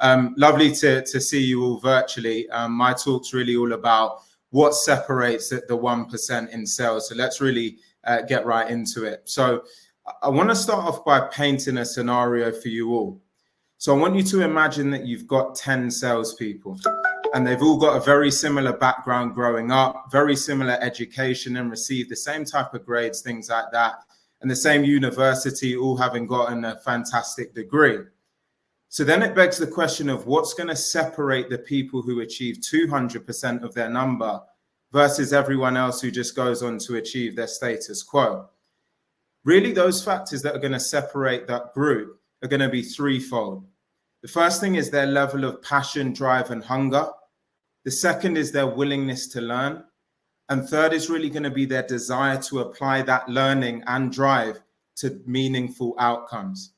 Lovely to see you all virtually. My talk's really all about what separates the 1% in sales. So let's really get right into it. So I want to start off by painting a scenario for you all. So I want you to imagine that you've got 10 salespeople and they've all got a very similar background growing up, very similar education, and received the same type of grades, things like that, and the same university, all having gotten a fantastic degree. So then it begs the question of what's going to separate the people who achieve 200% of their number versus everyone else who just goes on to achieve their status quo. Really, those factors that are going to separate that group are going to be threefold. The first thing is their level of passion, drive, and hunger. The second is their willingness to learn. And third is really going to be their desire to apply that learning and drive to meaningful outcomes.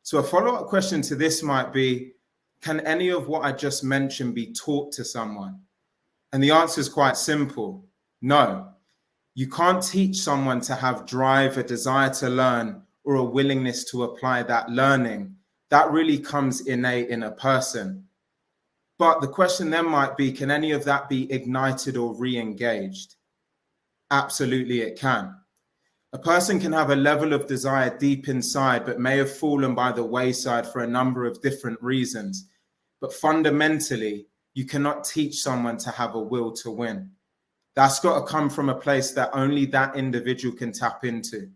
So a follow-up question to this might be, can any of what I just mentioned be taught to someone? And the answer is quite simple. No. You can't teach someone to have drive, a desire to learn, or a willingness to apply that learning. That really comes innate in a person. But the question then might be, can any of that be ignited or re-engaged? Absolutely it can. A person can have a level of desire deep inside, but may have fallen by the wayside for a number of different reasons. But fundamentally, you cannot teach someone to have a will to win. That's got to come from a place that only that individual can tap into.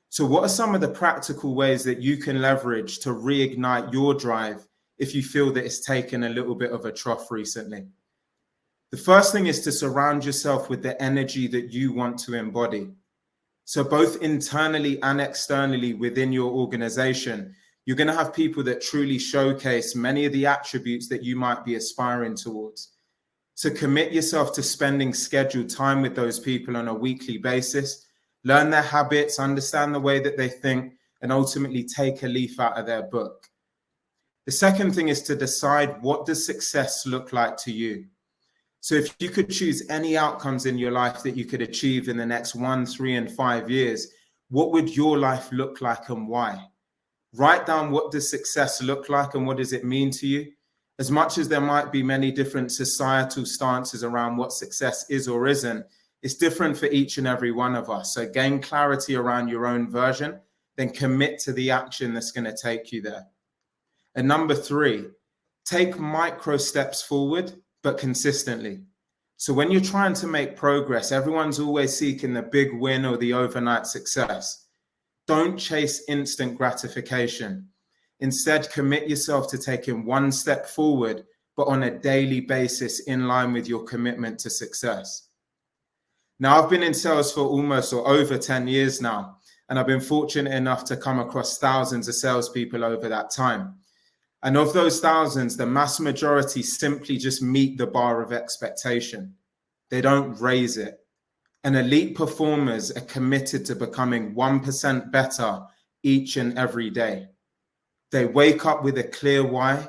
So what are some of the practical ways that you can leverage to reignite your drive if you feel that it's taken a little bit of a trough recently? The first thing is to surround yourself with the energy that you want to embody. So both internally and externally within your organization, you're going to have people that truly showcase many of the attributes that you might be aspiring towards. So commit yourself to spending scheduled time with those people on a weekly basis, learn their habits, understand the way that they think, and ultimately take a leaf out of their book. The second thing is to decide, what does success look like to you? So if you could choose any outcomes in your life that you could achieve in the next 1, 3, and 5 years, what would your life look like and why? Write down, what does success look like and what does it mean to you? As much as there might be many different societal stances around what success is or isn't, it's different for each and every one of us. So gain clarity around your own version, then commit to the action that's going to take you there. And number 3, take micro steps forward, but consistently. So when you're trying to make progress, everyone's always seeking the big win or the overnight success. Don't chase instant gratification. Instead, commit yourself to taking one step forward, but on a daily basis in line with your commitment to success. Now, I've been in sales for almost or over 10 years now, and I've been fortunate enough to come across thousands of salespeople over that time. And of those thousands, the mass majority simply just meet the bar of expectation. They don't raise it. And elite performers are committed to becoming 1% better each and every day. They wake up with a clear why.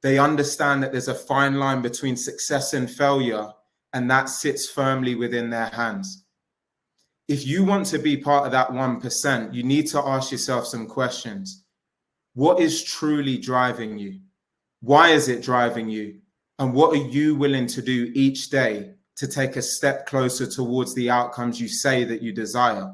They understand that there's a fine line between success and failure, and that sits firmly within their hands. If you want to be part of that 1%, you need to ask yourself some questions. What is truly driving you? Why is it driving you? And what are you willing to do each day to take a step closer towards the outcomes you say that you desire?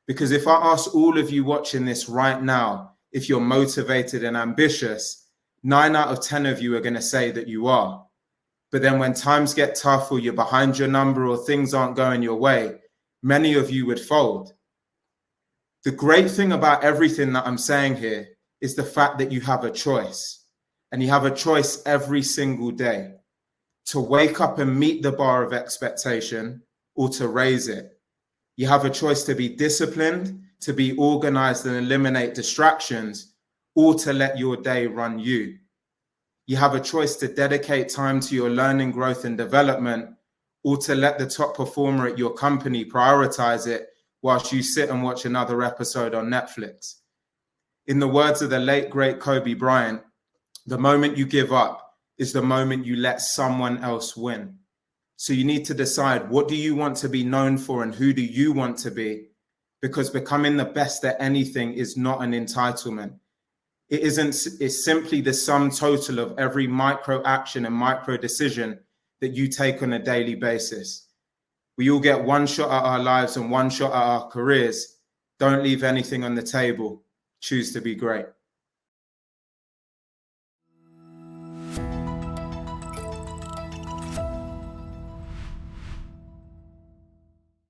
Because if I ask all of you watching this right now, if you're motivated and ambitious, 9 out of 10 of you are going to say that you are. But then when times get tough or you're behind your number or things aren't going your way, many of you would fold. The great thing about everything that I'm saying here is the fact that you have a choice, and you have a choice every single day to wake up and meet the bar of expectation or to raise it. You have a choice to be disciplined, to be organized and eliminate distractions, or to let your day run you. You have a choice to dedicate time to your learning, growth, and development, or to let the top performer at your company prioritize it whilst you sit and watch another episode on Netflix. In the words of the late, great Kobe Bryant, the moment you give up is the moment you let someone else win. So you need to decide, what do you want to be known for and who do you want to be? Because becoming the best at anything is not an entitlement. It isn't, it's simply the sum total of every micro action and micro decision that you take on a daily basis. We all get one shot at our lives and one shot at our careers. Don't leave anything on the table. Choose to be great.